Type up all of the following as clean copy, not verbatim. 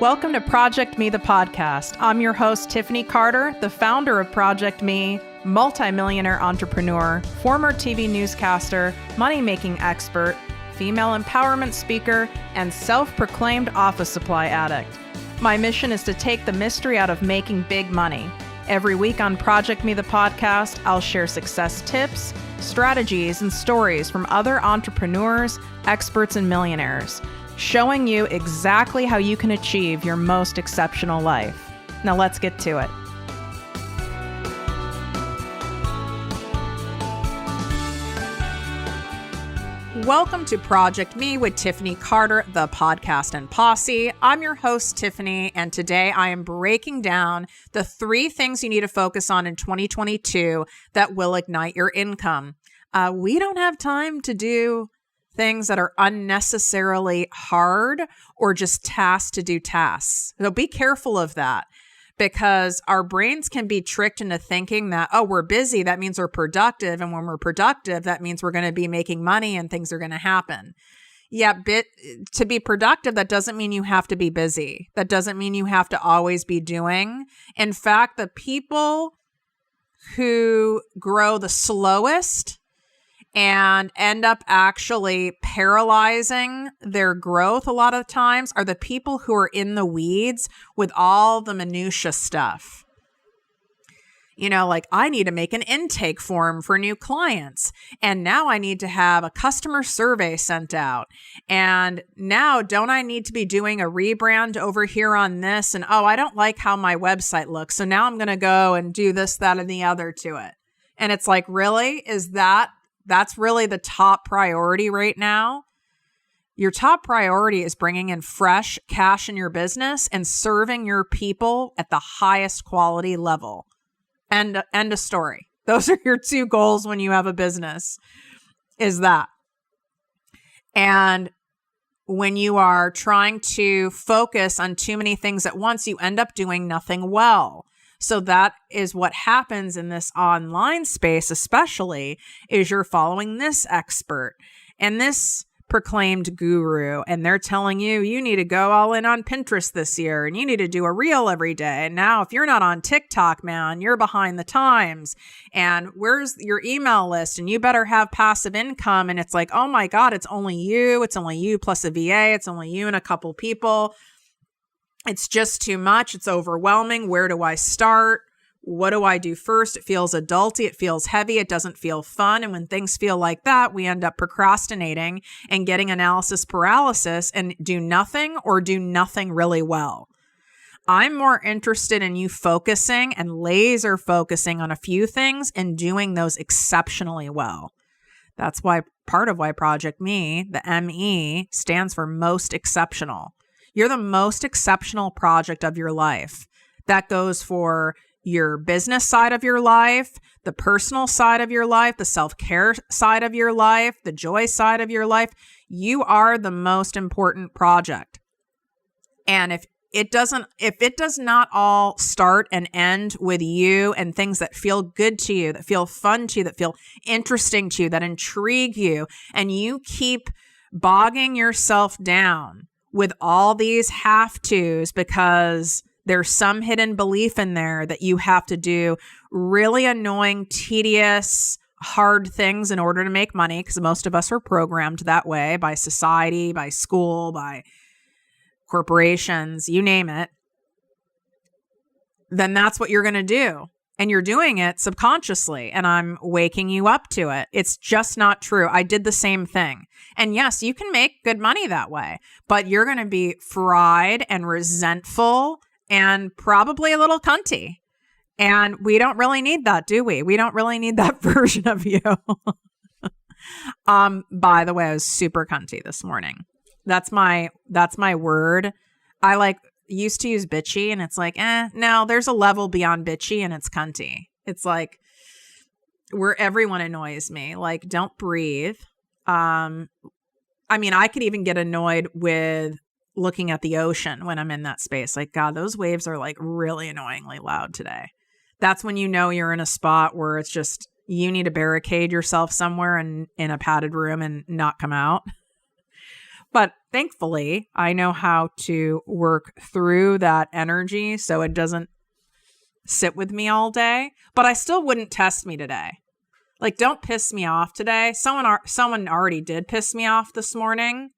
Welcome to ProjectME, the podcast. I'm your host, Tiffany Carter, the founder of ProjectME, multimillionaire entrepreneur, former TV newscaster, money-making expert, female empowerment speaker, and self-proclaimed office supply addict. My mission is to take the mystery out of making big money. Every week on ProjectME, the podcast, I'll share success tips, strategies, and stories from other entrepreneurs, experts, and millionaires, showing you exactly how you can achieve your most exceptional life. Now let's get to it. Welcome to ProjectME with Tiffany Carter, the podcast and posse. I'm your host, Tiffany, and today I am breaking down the 3 things you need to focus on in 2022 that will ignite your income. We don't have time to do things that are unnecessarily hard or just tasks to do tasks. So be careful of that, because our brains can be tricked into thinking that, oh, we're busy, that means we're productive. And when we're productive, that means we're going to be making money and things are going to happen. Yeah, to be productive, that doesn't mean you have to be busy. That doesn't mean you have to always be doing. In fact, the people who grow the slowest and end up actually paralyzing their growth a lot of times are the people who are in the weeds with all the minutia stuff. You know, like, I need to make an intake form for new clients, and now I need to have a customer survey sent out. And now don't I need to be doing a rebrand over here on this? And oh, I don't like how my website looks, so now I'm going to go and do this, that, and the other to it. And it's like, really? That's really the top priority right now? Your top priority is bringing in fresh cash in your business and serving your people at the highest quality level. End of story. Those are your 2 goals when you have a business, is that. And when you are trying to focus on too many things at once, you end up doing nothing well. So that is what happens in this online space, especially, is you're following this expert and this proclaimed guru, and they're telling you, you need to go all in on Pinterest this year, and you need to do a reel every day. And now if you're not on TikTok, man, you're behind the times. And where's your email list? And you better have passive income. And it's like, oh my God, it's only you. It's only you plus a VA. It's only you and a couple people. It's just too much. It's overwhelming. Where do I start? What do I do first? It feels adulty. It feels heavy. It doesn't feel fun. And when things feel like that, we end up procrastinating and getting analysis paralysis and do nothing or do nothing really well. I'm more interested in you focusing and laser focusing on a few things and doing those exceptionally well. That's why part of why ProjectME, the ME, stands for most exceptional. You're the most exceptional project of your life. That goes for your business side of your life, the personal side of your life, the self-care side of your life, the joy side of your life. You are the most important project. And if it does not all start and end with you and things that feel good to you, that feel fun to you, that feel interesting to you, that intrigue you, and you keep bogging yourself down with all these have-tos because there's some hidden belief in there that you have to do really annoying, tedious, hard things in order to make money, because most of us are programmed that way by society, by school, by corporations, you name it, then that's what you're going to do. And you're doing it subconsciously, and I'm waking you up to it. It's just not true. I did the same thing. And yes, you can make good money that way, but you're going to be fried and resentful and probably a little cunty. And we don't really need that, do we? We don't really need that version of you. By the way, I was super cunty this morning. That's my word. I used to use bitchy, and it's like, no, there's a level beyond bitchy, and it's cunty. It's like where everyone annoys me. Like, don't breathe. I mean, I could even get annoyed with looking at the ocean when I'm in that space. Like, God, those waves are like really annoyingly loud today. That's when you know you're in a spot where it's just, you need to barricade yourself somewhere and in a padded room and not come out. But thankfully, I know how to work through that energy so it doesn't sit with me all day. But I still wouldn't test me today. Like, don't piss me off today. Someone already did piss me off this morning,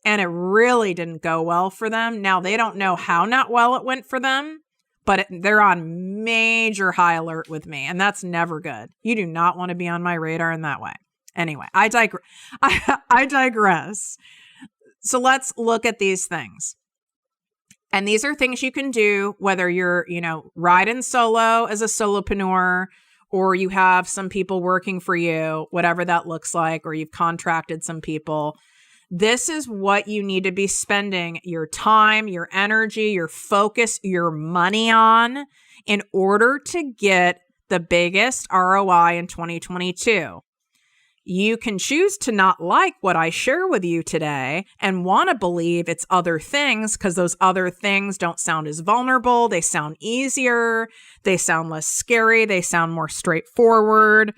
and it really didn't go well for them. Now, they don't know how not well it went for them, but they're on major high alert with me, and that's never good. You do not want to be on my radar in that way. Anyway, I digress. So let's look at these things. And these are things you can do, whether you're, riding solo as a solopreneur, or you have some people working for you, whatever that looks like, or you've contracted some people. This is what you need to be spending your time, your energy, your focus, your money on in order to get the biggest ROI in 2022. You can choose to not like what I share with you today and want to believe it's other things because those other things don't sound as vulnerable. They sound easier. They sound less scary. They sound more straightforward.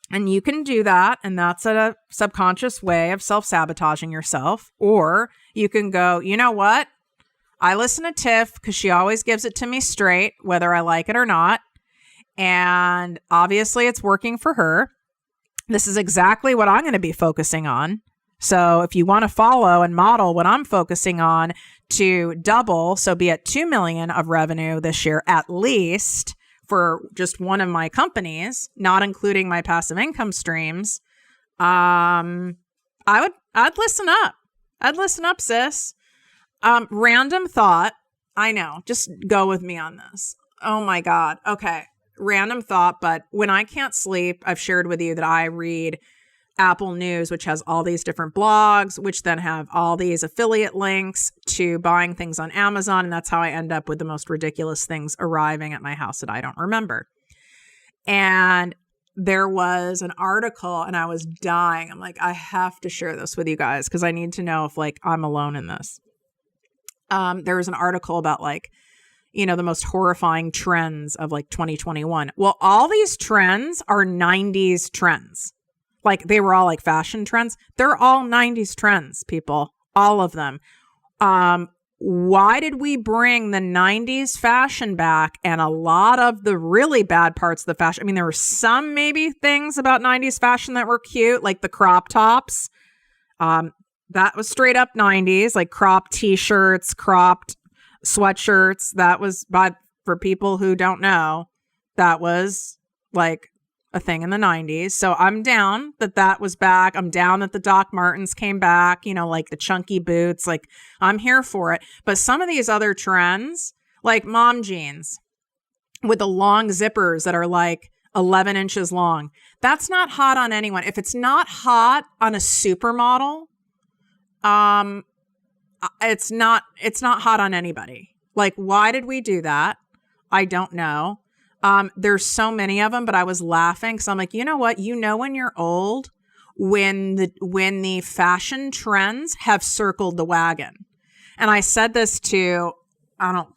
And you can do that. And that's a subconscious way of self-sabotaging yourself. Or you can go, you know what? I listen to Tiff because she always gives it to me straight, whether I like it or not. And obviously it's working for her. This is exactly what I'm going to be focusing on. So if you want to follow and model what I'm focusing on to double, so be at 2 million of revenue this year, at least for just one of my companies, not including my passive income streams, I'd listen up. I'd listen up, sis. Random thought. I know. Just go with me on this. Oh my God. Okay. Random thought, but when I can't sleep, I've shared with you that I read Apple News, which has all these different blogs, which then have all these affiliate links to buying things on Amazon. And that's how I end up with the most ridiculous things arriving at my house that I don't remember. And there was an article and I was dying. I'm like, I have to share this with you guys because I need to know if I'm alone in this. There was an article about the most horrifying trends of 2021. Well, all these trends are 90s trends. They were all fashion trends. They're all 90s trends, people. All of them. Why did we bring the 90s fashion back and a lot of the really bad parts of the fashion? I mean, there were some maybe things about 90s fashion that were cute, like the crop tops. That was straight up 90s, cropped t-shirts, cropped sweatshirts. That was for people who don't know, that was a thing in the 90s. So I'm down that was back. I'm down that the Doc Martens came back, the chunky boots. I'm here for it. But some of these other trends, like mom jeans with the long zippers that are 11 inches long, that's not hot on anyone. If it's not hot on a supermodel, it's not hot on anybody. Why did we do that? I don't know. There's so many of them, but I was laughing because I'm like, you know what? When you're old, when the fashion trends have circled the wagon. And I said this to,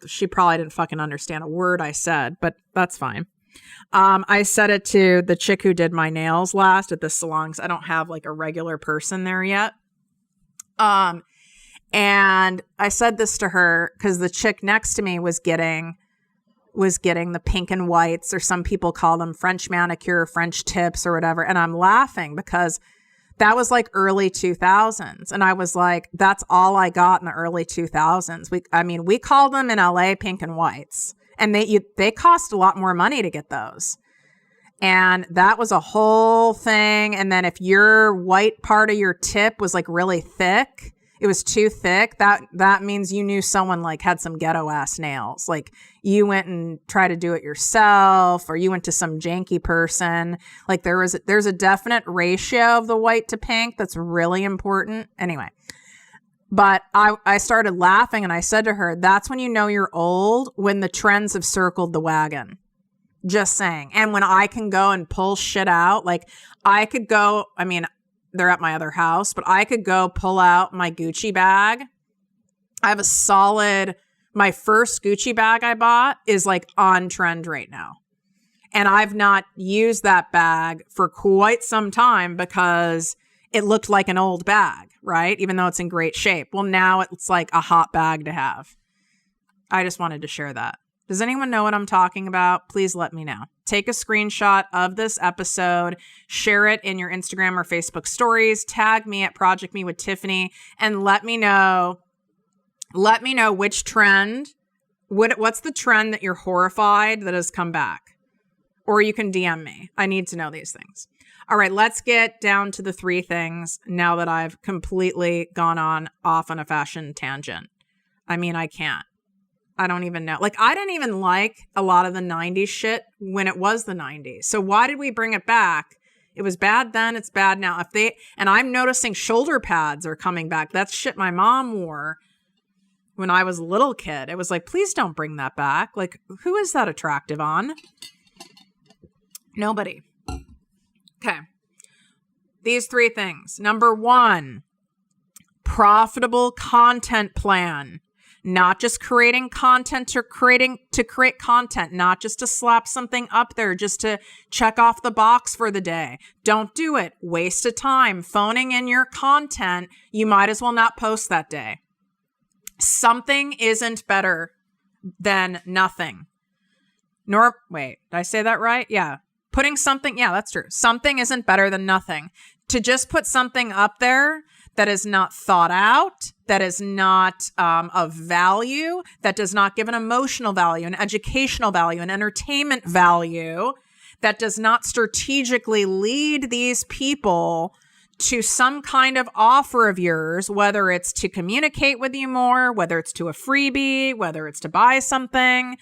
she probably didn't fucking understand a word I said, but that's fine. I said it to the chick who did my nails last at the salon because I don't have a regular person there yet. And I said this to her because the chick next to me was getting the pink and whites, or some people call them French manicure, French tips or whatever. And I'm laughing because that was early 2000s. And I was like, that's all I got in the early 2000s. We called them in LA pink and whites, and they cost a lot more money to get those. And that was a whole thing. And then if your white part of your tip was really thick, it was too thick, that means you knew someone had some ghetto ass nails. You went and tried to do it yourself, or you went to some janky person. There's a definite ratio of the white to pink that's really important. Anyway, but I started laughing and I said to her, that's when you know you're old, when the trends have circled the wagon. Just saying. And when I can go and pull shit out, I could go, they're at my other house, but I could go pull out my Gucci bag. I have my first Gucci bag I bought is on trend right now. And I've not used that bag for quite some time because it looked like an old bag, right? Even though it's in great shape. Well, now it's like a hot bag to have. I just wanted to share that. Does anyone know what I'm talking about? Please let me know. Take a screenshot of this episode, share it in your Instagram or Facebook stories, tag me at ProjectME with Tiffany, and let me know which trend, what's the trend that you're horrified that has come back? Or you can DM me. I need to know these things. All right, let's get down to the 3 things now that I've completely gone off on a fashion tangent. I mean, I can't. I don't even know. Like, I didn't even like a lot of the 90s shit when it was the 90s. So why did we bring it back? It was bad then. It's bad now. And I'm noticing shoulder pads are coming back. That's shit my mom wore when I was a little kid. It was like, please don't bring that back. Like, who is that attractive on? Nobody. Okay. These 3 things. Number 1, profitable content plan. Not just creating content to create content, not just to slap something up there, just to check off the box for the day. Don't do it. Waste of time. Phoning in your content, you might as well not post that day. Something isn't better than nothing. Wait, did I say that right? Yeah. That's true. Something isn't better than nothing. To just put something up there that is not thought out, that is not of value, that does not give an emotional value, an educational value, an entertainment value, that does not strategically lead these people to some kind of offer of yours, whether it's to communicate with you more, whether it's to a freebie, whether it's to buy something,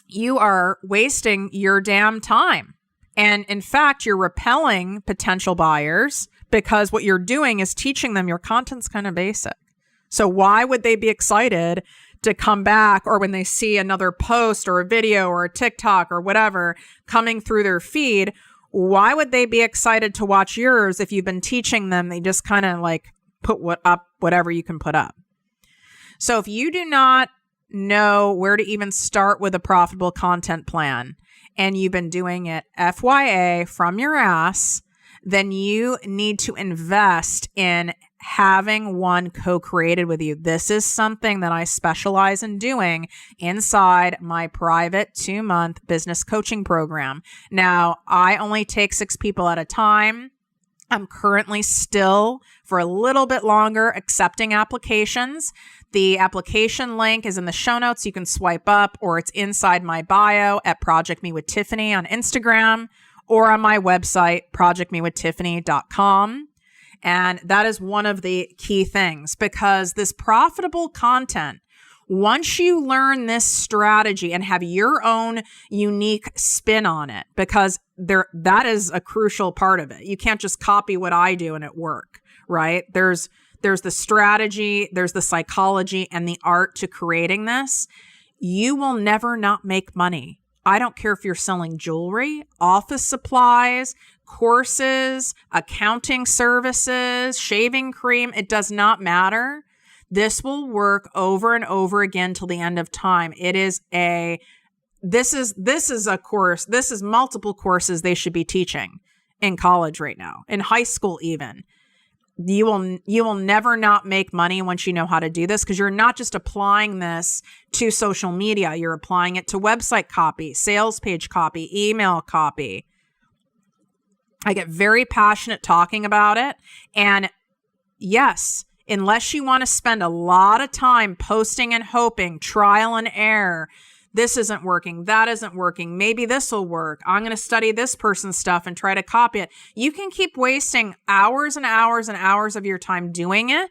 you are wasting your damn time. And in fact, you're repelling potential buyers because what you're doing is teaching them your content's kind of basic. So why would they be excited to come back, or when they see another post or a video or a TikTok or whatever coming through their feed, why would they be excited to watch yours if you've been teaching them? They just kind of like put whatever you can put up. So if you do not know where to even start with a profitable content plan, and you've been doing it FYA from your ass, then you need to invest in having one co-created with you. This is something that I specialize in doing inside my private 2-month business coaching program. Now, I only take 6 people at a time. I'm currently still, for a little bit longer, accepting applications. The application link is in the show notes. You can swipe up, or it's inside my bio at ProjectME with Tiffany on Instagram, or on my website, projectmewithtiffany.com. And that is one of the key things, because this profitable content, once you learn this strategy and have your own unique spin on it, because that is a crucial part of it. You can't just copy what I do and it work, right? There's the strategy, there's the psychology and the art to creating this. You will never not make money. I don't care if you're selling jewelry, office supplies, courses, accounting services, shaving cream. It does not matter. This will work over and over again till the end of time. This is a course. This is multiple courses they should be teaching in college right now, in high school even. You will never not make money once you know how to do this, because you're not just applying this to social media. You're applying it to website copy, sales page copy, email copy. I get very passionate talking about it. And yes, unless you want to spend a lot of time posting and hoping, trial and error, this isn't working, that isn't working, maybe this will work, I'm going to study this person's stuff and try to copy it. You can keep wasting hours and hours and hours of your time doing it,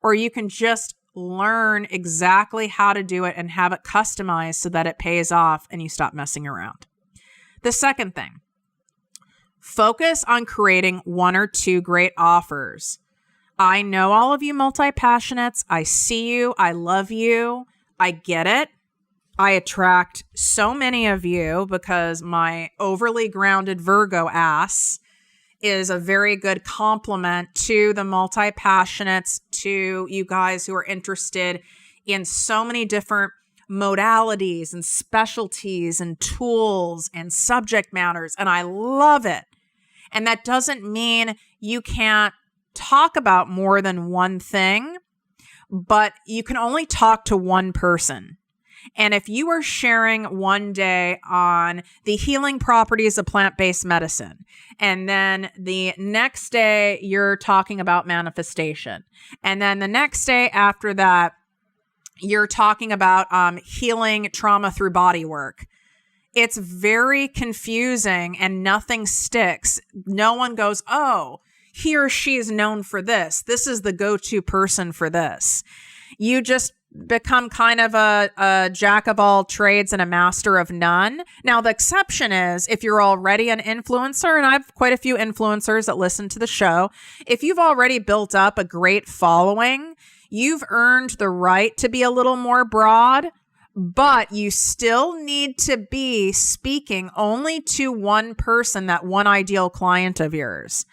or you can just learn exactly how to do it and have it customized so that it pays off and you stop messing around. The second thing, focus on creating 1 or 2 great offers. I know all of you multi-passionates. I see you. I love you. I get it. I attract so many of you because my overly grounded Virgo ass is a very good complement to the multi-passionates, to you guys who are interested in so many different modalities and specialties and tools and subject matters. And I love it. And that doesn't mean you can't talk about more than one thing, but you can only talk to one person. And if you are sharing one day on the healing properties of plant-based medicine, and then the next day you're talking about manifestation, and then the next day after that, you're talking about healing trauma through body work, it's very confusing and nothing sticks. No one goes, oh, he or she is known for this. This is the go-to person for this. You just become kind of a jack of all trades and a master of none. Now, the exception is if you're already an influencer, and I have quite a few influencers that listen to the show. If you've already built up a great following, you've earned the right to be a little more broad, but you still need to be speaking only to one person, that one ideal client of yours.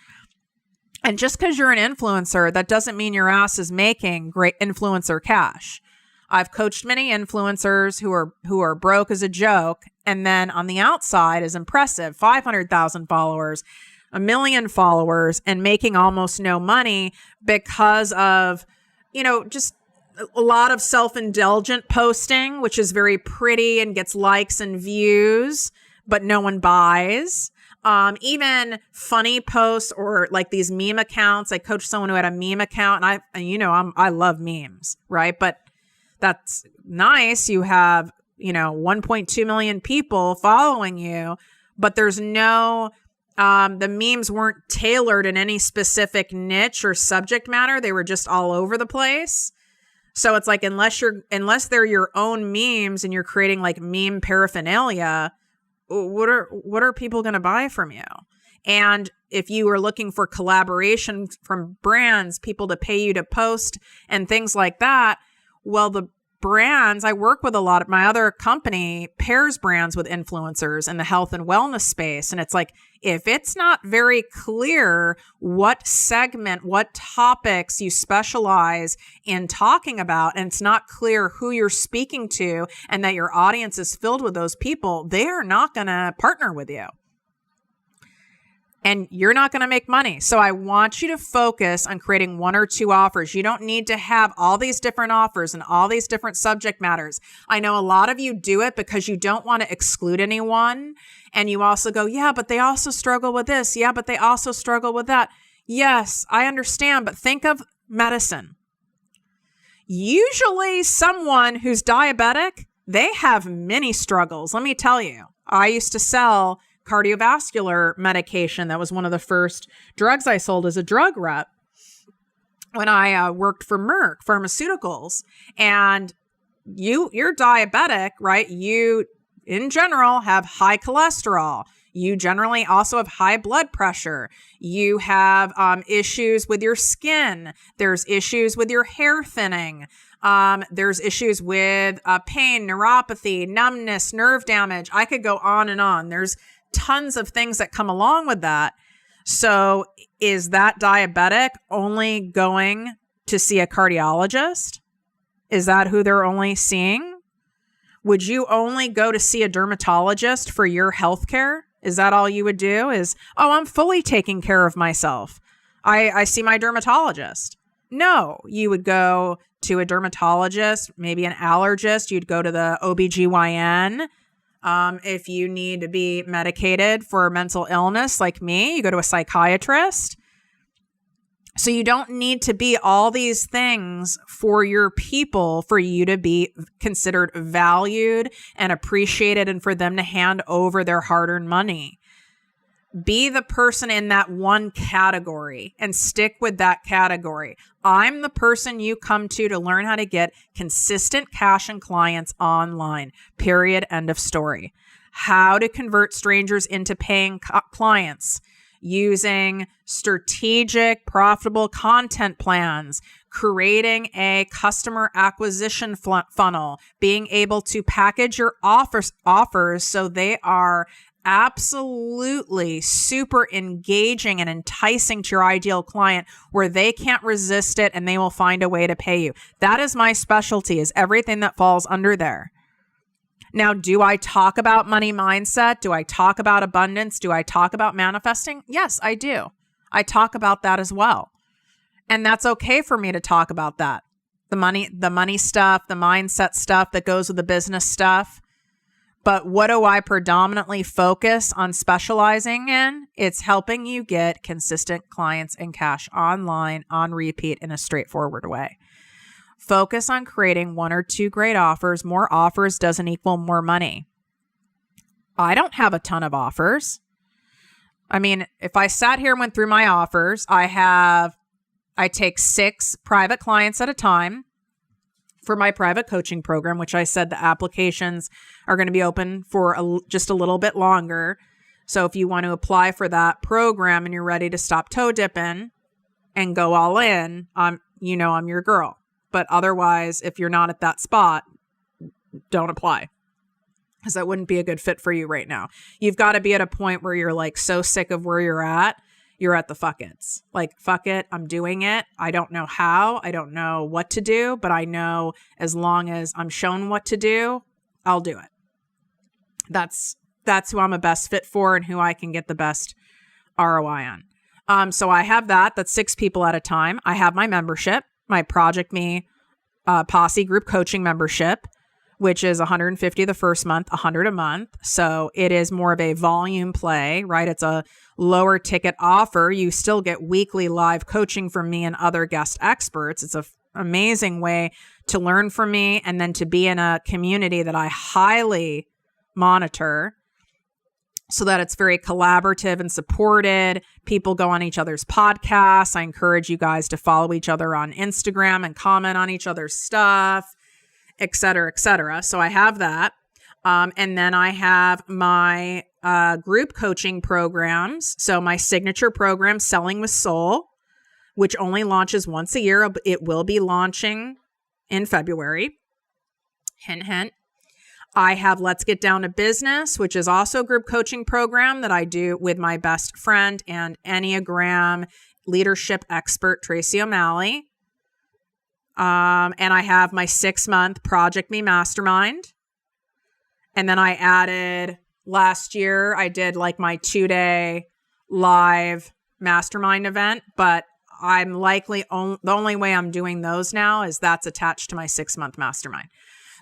And just because you're an influencer, that doesn't mean your ass is making great influencer cash. I've coached many influencers who are broke as a joke, and then on the outside is impressive, 500,000 followers, 1 million followers, and making almost no money because of, just a lot of self-indulgent posting, which is very pretty and gets likes and views, but no one buys. Even funny posts or like these meme accounts. I coached someone who had a meme account, and I love memes, right? But that's nice. You have, 1.2 million people following you, but there's no, the memes weren't tailored in any specific niche or subject matter. They were just all over the place. So it's like, unless they're your own memes and you're creating like meme paraphernalia, what are people going to buy from you? And if you are looking for collaboration from brands, people to pay you to post and things like that, well, the brands, I work with a lot of my other company pairs brands with influencers in the health and wellness space. And it's like, if it's not very clear what segment, what topics you specialize in talking about, and it's not clear who you're speaking to and that your audience is filled with those people, they are not going to partner with you. And you're not going to make money. So I want you to focus on creating 1 or 2 offers. You don't need to have all these different offers and all these different subject matters. I know a lot of you do it because you don't want to exclude anyone. And you also go, yeah, but they also struggle with this. Yeah, but they also struggle with that. Yes, I understand. But think of medicine. Usually someone who's diabetic, they have many struggles. Let me tell you, I used to sell cardiovascular medication. That was one of the first drugs I sold as a drug rep when I worked for Merck Pharmaceuticals. And you're diabetic, right? You, in general, have high cholesterol. You generally also have high blood pressure. You have issues with your skin. There's issues with your hair thinning. There's issues with pain, neuropathy, numbness, nerve damage. I could go on and on. There's tons of things that come along with that. So is that diabetic only going to see a cardiologist? Is that who they're only seeing? Would you only go to see a dermatologist for your health care? Is that all you would do? Is, oh, I'm fully taking care of myself. I see my dermatologist. No, you would go to a dermatologist, maybe an allergist. You'd go to the OBGYN. If you need to be medicated for mental illness like me, you go to a psychiatrist. So you don't need to be all these things for your people for you to be considered valued and appreciated and for them to hand over their hard-earned money. Be the person in that one category and stick with that category. I'm the person you come to learn how to get consistent cash and clients online. Period. End of story. How to convert strangers into paying clients using strategic, profitable content plans, creating a customer acquisition funnel, being able to package your offers so they are absolutely super engaging and enticing to your ideal client where they can't resist it and they will find a way to pay you. That is my specialty, is everything that falls under there. Now, do I talk about money mindset? Do I talk about abundance? Do I talk about manifesting? Yes, I do. I talk about that as well. And that's okay for me to talk about that. The money stuff, the mindset stuff that goes with the business stuff. But what do I predominantly focus on specializing in? It's helping you get consistent clients and cash online on repeat in a straightforward way. Focus on creating 1 or 2 great offers. More offers doesn't equal more money. I don't have a ton of offers. I mean, if I sat here and went through my offers, I take 6 private clients at a time for my private coaching program, which I said the applications are going to be open for just a little bit longer. So if you want to apply for that program and you're ready to stop toe dipping and go all in, I'm your girl. But otherwise, if you're not at that spot, don't apply, because that wouldn't be a good fit for you right now. You've got to be at a point where you're like so sick of where you're at the fuck it's. Like, fuck it, I'm doing it. I don't know how, I don't know what to do, but I know as long as I'm shown what to do, I'll do it. That's who I'm a best fit for and who I can get the best ROI on. So I have that's 6 people at a time. I have my membership, my ProjectME Posse group coaching membership, which is $150 the first month, $100 a month. So it is more of a volume play, right? It's a lower ticket offer. You still get weekly live coaching from me and other guest experts. It's an amazing way to learn from me and then to be in a community that I highly monitor, so that it's very collaborative and supported. People go on each other's podcasts. I encourage you guys to follow each other on Instagram and comment on each other's stuff, et cetera, et cetera. So I have that. And then I have my group coaching programs. So my signature program, Selling with Soul, which only launches once a year. It will be launching in February. Hint, hint. I have Let's Get Down to Business, which is also a group coaching program that I do with my best friend and Enneagram leadership expert, Tracy O'Malley. And I have my 6-month ProjectME Mastermind. And then I added last year, I did like my 2-day live mastermind event, but I'm likely the only way I'm doing those now is that's attached to my 6-month mastermind.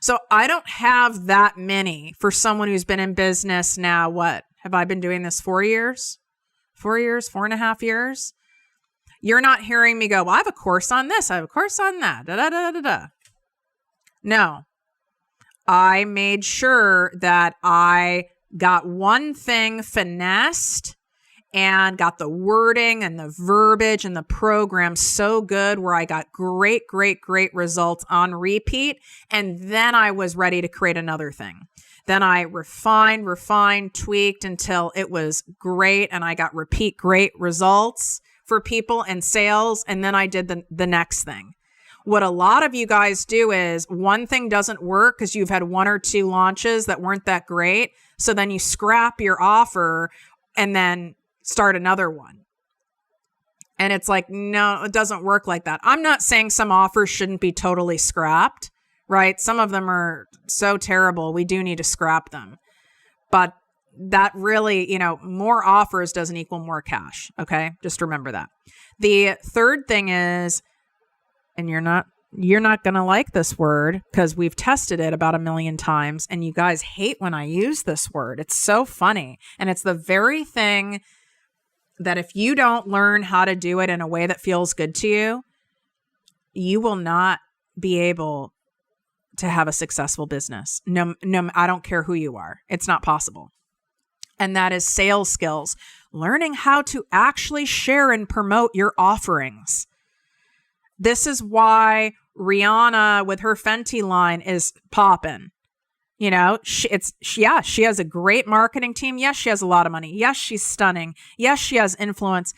So I don't have that many for someone who's been in business now. What have I been doing this 4 years? 4 years, 4.5 years. You're not hearing me go, well, I have a course on this. I have a course on that. Da, da, da, da, da. No, I made sure that I got one thing finessed and got the wording and the verbiage and the program so good where I got great, great, great results on repeat. And then I was ready to create another thing. Then I refined, tweaked until it was great. And I got repeat great results for people and sales. And then I did the next thing. What a lot of you guys do is one thing doesn't work because you've had 1 or 2 launches that weren't that great. So then you scrap your offer and then start another one. And it's like, no, it doesn't work like that. I'm not saying some offers shouldn't be totally scrapped, right? Some of them are so terrible, we do need to scrap them. But that really, more offers doesn't equal more cash. Okay. Just remember that. The third thing is, and you're not going to like this word because we've tested it about 1 million times and you guys hate when I use this word. It's so funny. And it's the very thing that if you don't learn how to do it in a way that feels good to you, you will not be able to have a successful business. No, I don't care who you are. It's not possible. And that is sales skills, learning how to actually share and promote your offerings. This is why Rihanna with her Fenty line is popping. She has a great marketing team. Yes, she has a lot of money. Yes, she's stunning. Yes, she has influence.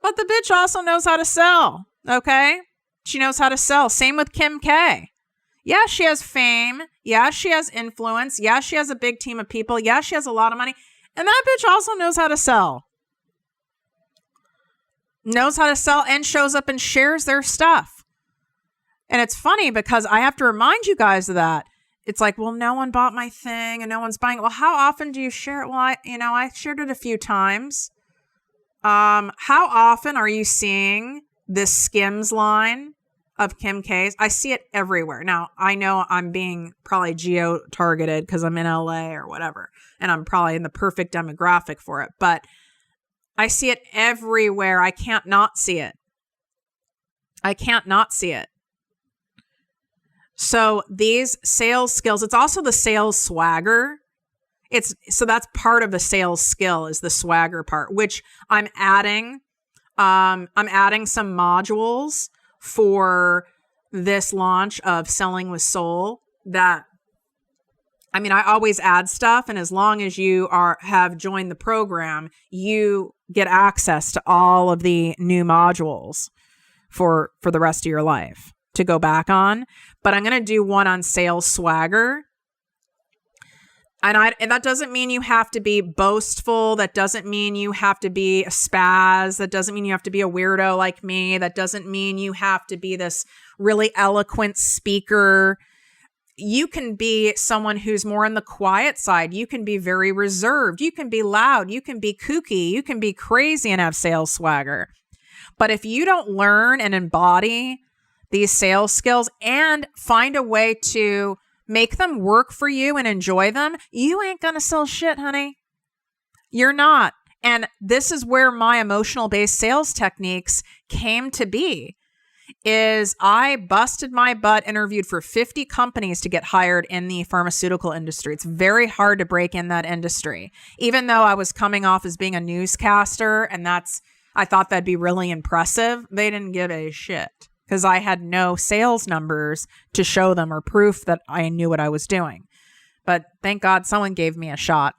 But the bitch also knows how to sell, okay? She knows how to sell. Same with Kim K. Yeah, she has fame. Yeah, she has influence. Yeah, she has a big team of people. Yeah, she has a lot of money. And that bitch also knows how to sell. Knows how to sell and shows up and shares their stuff. And it's funny because I have to remind you guys of that. it's like, well, no one bought my thing and no one's buying it. Well, how often do you share it? Well, I shared it a few times. How often are you seeing this Skims line of Kim K's? I see it everywhere. Now, I know I'm being probably geo-targeted because I'm in LA or whatever, and I'm probably in the perfect demographic for it, but I see it everywhere. I can't not see it. I can't not see it. So these sales skills, it's also the sales swagger. So that's part of the sales skill is the swagger part, which I'm adding. I'm adding some modules for this launch of Selling with Soul I always add stuff. And as long as you have joined the program, you get access to all of the new modules for the rest of your life to go back on. But I'm going to do one on sales swagger. And that doesn't mean you have to be boastful. That doesn't mean you have to be a spaz. That doesn't mean you have to be a weirdo like me. That doesn't mean you have to be this really eloquent speaker. You can be someone who's more on the quiet side. You can be very reserved. You can be loud. You can be kooky. You can be crazy and have sales swagger. But if you don't learn and embody these sales skills and find a way to make them work for you and enjoy them, you ain't gonna sell shit, honey. You're not. And this is where my emotional-based sales techniques came to be, is I busted my butt, interviewed for 50 companies to get hired in the pharmaceutical industry. It's very hard to break in that industry. Even though I was coming off as being a newscaster, and I thought that'd be really impressive, they didn't give a shit, because I had no sales numbers to show them or proof that I knew what I was doing. But thank God someone gave me a shot.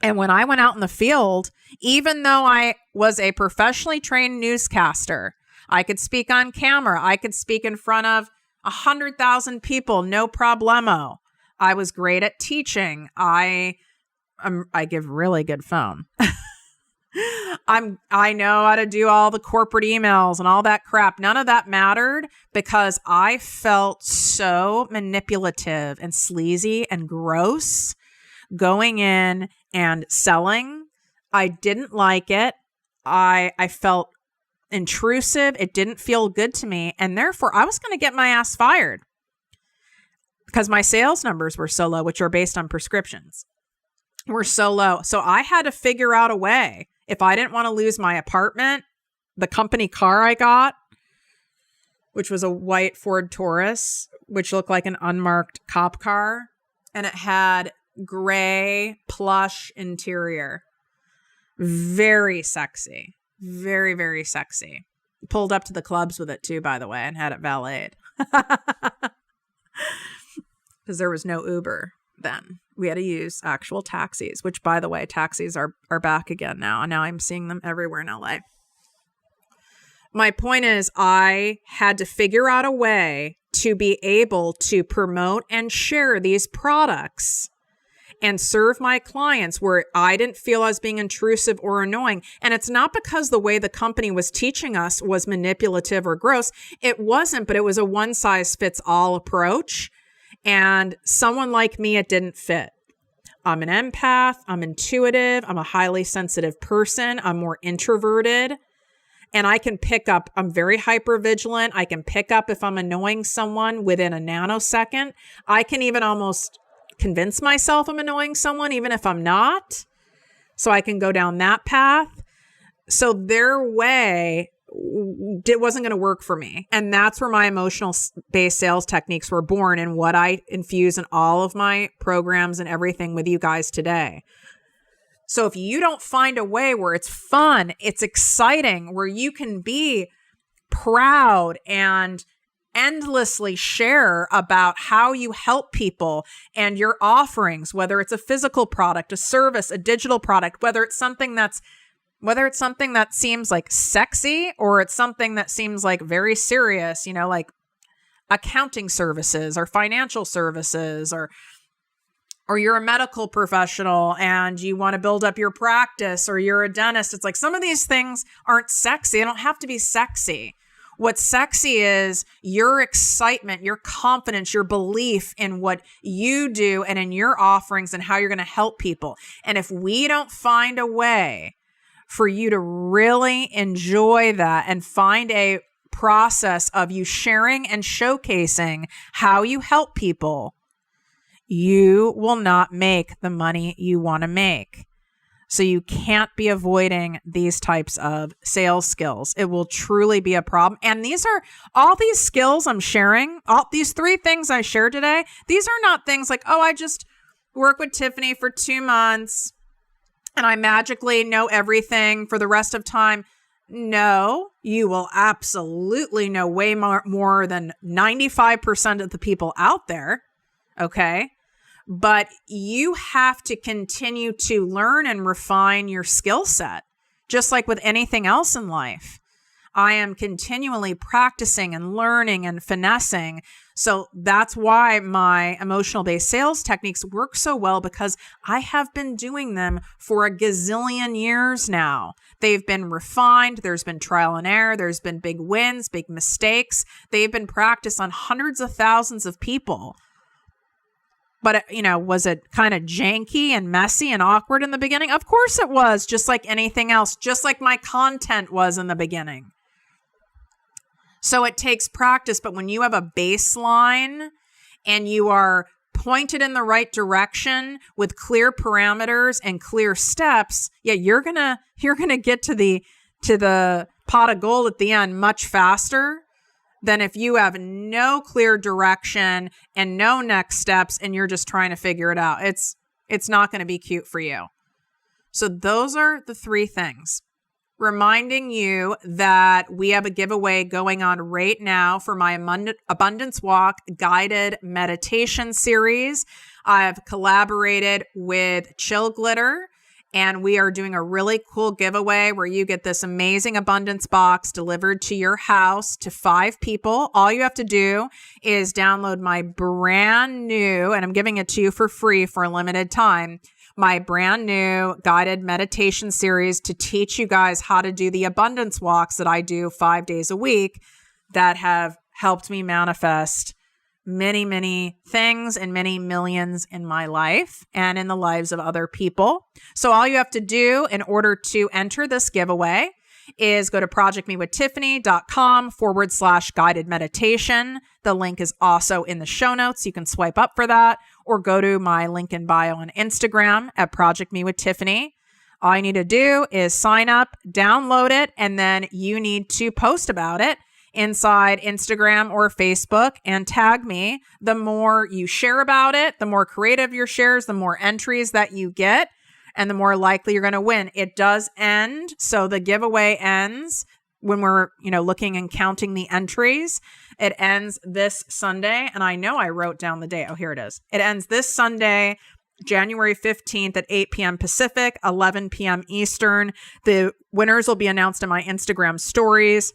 And when I went out in the field, even though I was a professionally trained newscaster, I could speak on camera, I could speak in front of 100,000 people, no problemo. I was great at teaching. I give really good phone. I know how to do all the corporate emails and all that crap. None of that mattered because I felt so manipulative and sleazy and gross going in and selling. I didn't like it. I felt intrusive. It didn't feel good to me. And therefore, I was going to get my ass fired because my sales numbers were so low, which are based on prescriptions, were so low. So I had to figure out a way. If I didn't want to lose my apartment, the company car I got, which was a white Ford Taurus, which looked like an unmarked cop car, and it had gray plush interior. Very sexy. Very, very sexy. Pulled up to the clubs with it too, by the way, and had it valeted. Because there was no Uber then. We had to use actual taxis, which, by the way, taxis are back again now. And now I'm seeing them everywhere in LA. My point is, I had to figure out a way to be able to promote and share these products and serve my clients where I didn't feel I was being intrusive or annoying. And it's not because the way the company was teaching us was manipulative or gross. It wasn't, but it was a one-size-fits-all approach. And someone like me, it didn't fit. I'm an empath. I'm intuitive. I'm a highly sensitive person. I'm more introverted. And I can pick up, I'm very hypervigilant. I can pick up if I'm annoying someone within a nanosecond. I can even almost convince myself I'm annoying someone, even if I'm not. So I can go down that path. So their way, it wasn't going to work for me. And that's where my emotional-based sales techniques were born and what I infuse in all of my programs and everything with you guys today. So if you don't find a way where it's fun, it's exciting, where you can be proud and endlessly share about how you help people and your offerings, whether it's a physical product, a service, a digital product, whether it's something that seems like sexy or it's something that seems like very serious, like accounting services or financial services, or you're a medical professional and you want to build up your practice, or you're a dentist. It's like some of these things aren't sexy. They don't have to be sexy. What's sexy is your excitement, your confidence, your belief in what you do and in your offerings and how you're going to help people. And if we don't find a way for you to really enjoy that and find a process of you sharing and showcasing how you help people, you will not make the money you want to make. So you can't be avoiding these types of sales skills. It will truly be a problem. And these are all these skills I'm sharing, all these 3 things I shared today. These are not things like, oh, I just work with Tiffany for 2 months and I magically know everything for the rest of time. No, you will absolutely know way more than 95% of the people out there. Okay. But you have to continue to learn and refine your skill set, just like with anything else in life. I am continually practicing and learning and finessing. So that's why my emotional-based sales techniques work so well, because I have been doing them for a gazillion years now. They've been refined. There's been trial and error. There's been big wins, big mistakes. They've been practiced on hundreds of thousands of people. But, was it kind of janky and messy and awkward in the beginning? Of course it was, just like anything else, just like my content was in the beginning. So it takes practice, but when you have a baseline and you are pointed in the right direction with clear parameters and clear steps, you're gonna get to the pot of gold at the end much faster than if you have no clear direction and no next steps and you're just trying to figure it out. It's not going to be cute for you. So those are the 3 things. Reminding you that we have a giveaway going on right now for my Abundance Walk guided meditation series. I've collaborated with Chill Glitter, and we are doing a really cool giveaway where you get this amazing abundance box delivered to your house to 5 people. All you have to do is download my brand new, and I'm giving it to you for free for a limited time, my brand new guided meditation series to teach you guys how to do the abundance walks that I do 5 days a week that have helped me manifest many, many things and many millions in my life and in the lives of other people. So all you have to do in order to enter this giveaway is go to projectmewithtiffany.com/guided meditation. The link is also in the show notes. You can swipe up for that or go to my link in bio on Instagram at projectmewithtiffany. All you need to do is sign up, download it, and then you need to post about it inside Instagram or Facebook and tag me. The more you share about it, the more creative your shares, the more entries that you get, and the more likely you're going to win. It does end. So the giveaway ends when we're, looking and counting the entries. It ends this Sunday. And I know I wrote down the date. Oh, here it is. It ends this Sunday, January 15th at 8 p.m. Pacific, 11 p.m. Eastern. The winners will be announced in my Instagram stories.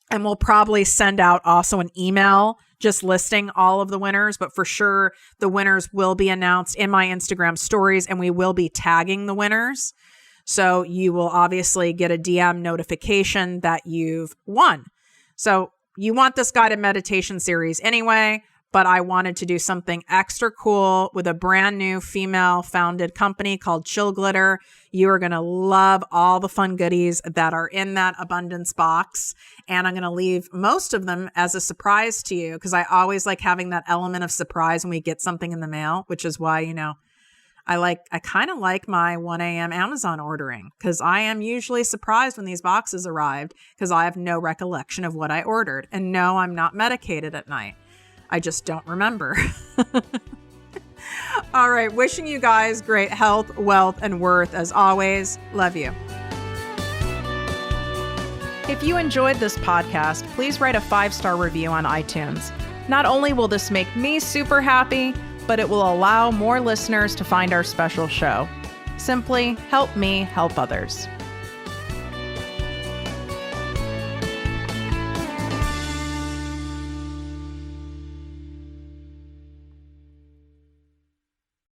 And we'll probably send out also an email just listing all of the winners, but for sure the winners will be announced in my Instagram stories, and we will be tagging the winners. So you will obviously get a DM notification that you've won. So you want this guided meditation series anyway, but I wanted to do something extra cool with a brand new female founded company called Chill Glitter. You are going to love all the fun goodies that are in that abundance box. And I'm going to leave most of them as a surprise to you because I always like having that element of surprise when we get something in the mail, which is why, I kind of like my 1 a.m. Amazon ordering because I am usually surprised when these boxes arrived because I have no recollection of what I ordered. And no, I'm not medicated at night. I just don't remember. All right. Wishing you guys great health, wealth, and worth as always. Love you. If you enjoyed this podcast, please write a 5-star review on iTunes. Not only will this make me super happy, but it will allow more listeners to find our special show. Simply help me help others.